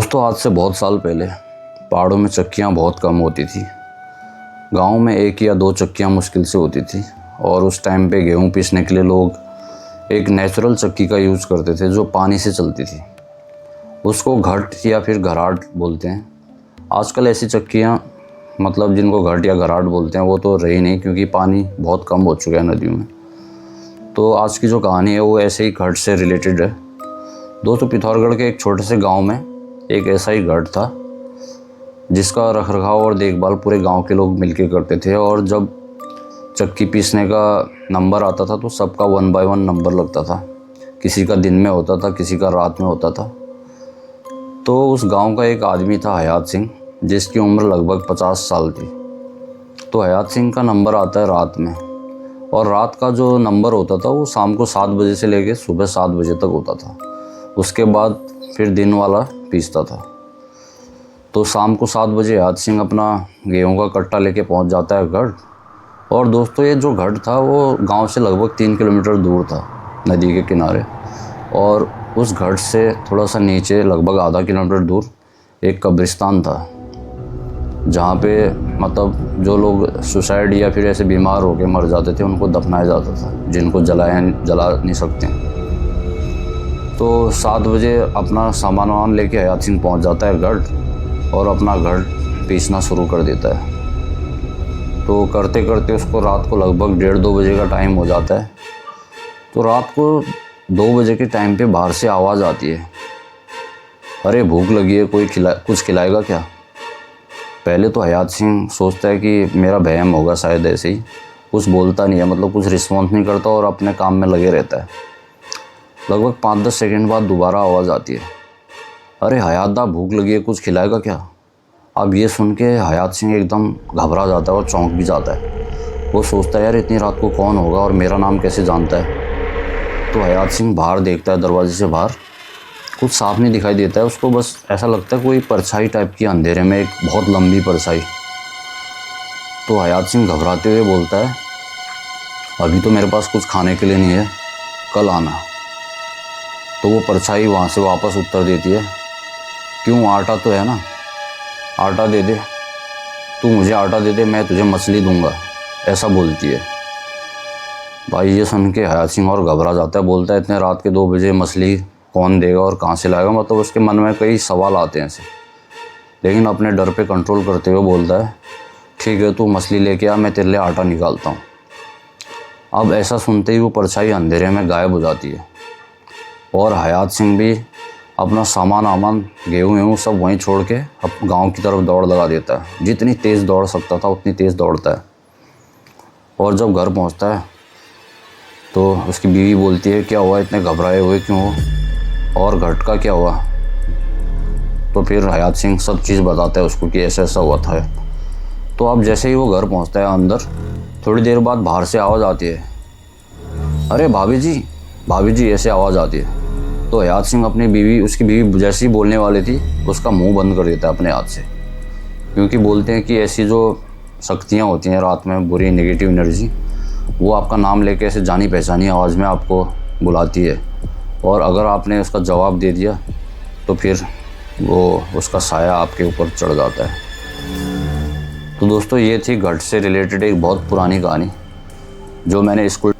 दोस्तों, आज से बहुत साल पहले पहाड़ों में चक्कियाँ बहुत कम होती थी। गांव में एक या दो चक्कियाँ मुश्किल से होती थी और उस टाइम पे गेहूँ पीसने के लिए लोग एक नेचुरल चक्की का यूज़ करते थे जो पानी से चलती थी। उसको घट या फिर घराट बोलते हैं। आजकल ऐसी चक्कियाँ जिनको घट या घराट बोलते हैं वो तो रही नहीं, क्योंकि पानी बहुत कम हो चुका है नदियों में। तो आज की जो कहानी है वो ऐसे ही घट से रिलेटेड है। दोस्तों, पिथौरागढ़ के एक छोटे से गांव में एक ऐसा ही घट था जिसका रखरखाव और देखभाल पूरे गांव के लोग मिलकर करते थे। और जब चक्की पीसने का नंबर आता था तो सबका 1 बाय 1 नंबर लगता था। किसी का दिन में होता था, किसी का रात में होता था। तो उस गांव का एक आदमी था, हयात सिंह, जिसकी उम्र लगभग 50 साल थी। तो हयात सिंह का नंबर आता है रात में, और रात का जो नंबर होता था वो शाम को 7 बजे से लेकर सुबह 7 बजे तक होता था। उसके बाद फिर दिन वाला पीसता था। तो शाम को 7 बजे हयात सिंह अपना गेहूं का कट्टा लेके पहुंच जाता है घट। और दोस्तों, ये जो घट था वो गांव से लगभग 3 किलोमीटर दूर था, नदी के किनारे। और उस घट से थोड़ा सा नीचे लगभग आधा किलोमीटर दूर एक कब्रिस्तान था, जहाँ पे जो लोग सुसाइड या फिर ऐसे बीमार होकर मर जाते थे उनको दफनाया जाता था, जिनको जला नहीं सकते। तो 7 बजे अपना सामान लेके हयात सिंह पहुँच जाता है घट और अपना घट पीसना शुरू कर देता है। तो करते करते उसको रात को लगभग 1:30-2 बजे का टाइम हो जाता है। तो रात को 2 बजे के टाइम पे बाहर से आवाज़ आती है, अरे भूख लगी है, कोई कुछ खिलाएगा क्या। पहले तो हयात सिंह सोचता है कि मेरा वहम होगा शायद, ऐसे ही कुछ बोलता नहीं है, कुछ रिस्पॉन्स नहीं करता और अपने काम में लगे रहता है। लगभग 5-10 सेकंड बाद दोबारा आवाज़ आती है, अरे हयात दा, भूख लगी है, कुछ खिलाएगा क्या। अब ये सुन के हयात सिंह एकदम घबरा जाता है और चौंक भी जाता है। वो सोचता है, यार इतनी रात को कौन होगा और मेरा नाम कैसे जानता है। तो हयात सिंह बाहर देखता है, दरवाजे से बाहर कुछ साफ नहीं दिखाई देता है उसको, बस ऐसा लगता है कोई परछाई टाइप की अंधेरे में, एक बहुत लंबी परछाई। तो हयात सिंह घबराते हुए बोलता है, अभी तो मेरे पास कुछ खाने के लिए नहीं है, कल आना। तो वो परछाई वहाँ से वापस उत्तर देती है, क्यों, आटा तो है ना, आटा दे दे, तू मुझे आटा दे दे, मैं तुझे मछली दूंगा, ऐसा बोलती है। भाई ये सुन के हयात सिंह और घबरा जाता है, बोलता है इतने रात के 2 बजे मछली कौन देगा और कहाँ से लाएगा। उसके मन में कई सवाल आते हैं ऐसे, लेकिन अपने डर पे कंट्रोल करते हुए बोलता है, ठीक है तू मछली लेके आ, मैं तेरे लिए आटा निकालता हूँ। अब ऐसा सुनते ही वो परछाई अंधेरे में गायब हो जाती है और हयात सिंह भी अपना सामान गेहूँ सब वहीं छोड़ के अब गांव की तरफ दौड़ लगा देता है। जितनी तेज़ दौड़ सकता था उतनी तेज़ दौड़ता है। और जब घर पहुंचता है तो उसकी बीवी बोलती है, क्या हुआ, इतने घबराए हुए क्यों हो, और घट का क्या हुआ। तो फिर हयात सिंह सब चीज़ बताता है उसको कि ऐसा ऐसा हुआ था। तो अब जैसे ही वो घर पहुँचता है अंदर, थोड़ी देर बाद बाहर से आवाज़ आती है, अरे भाभी जी, ऐसे आवाज़ आती है। तो हयात सिंह उसकी बीवी जैसे ही बोलने वाली थी उसका मुंह बंद कर देता है अपने हाथ से, क्योंकि बोलते हैं कि ऐसी जो शक्तियाँ होती हैं रात में, बुरी नेगेटिव एनर्जी, वो आपका नाम लेके ऐसे जानी पहचानी आवाज़ में आपको बुलाती है, और अगर आपने उसका जवाब दे दिया तो फिर वो उसका साया आपके ऊपर चढ़ जाता है। तो दोस्तों, ये थी घट से रिलेटेड एक बहुत पुरानी कहानी जो मैंने स्कूल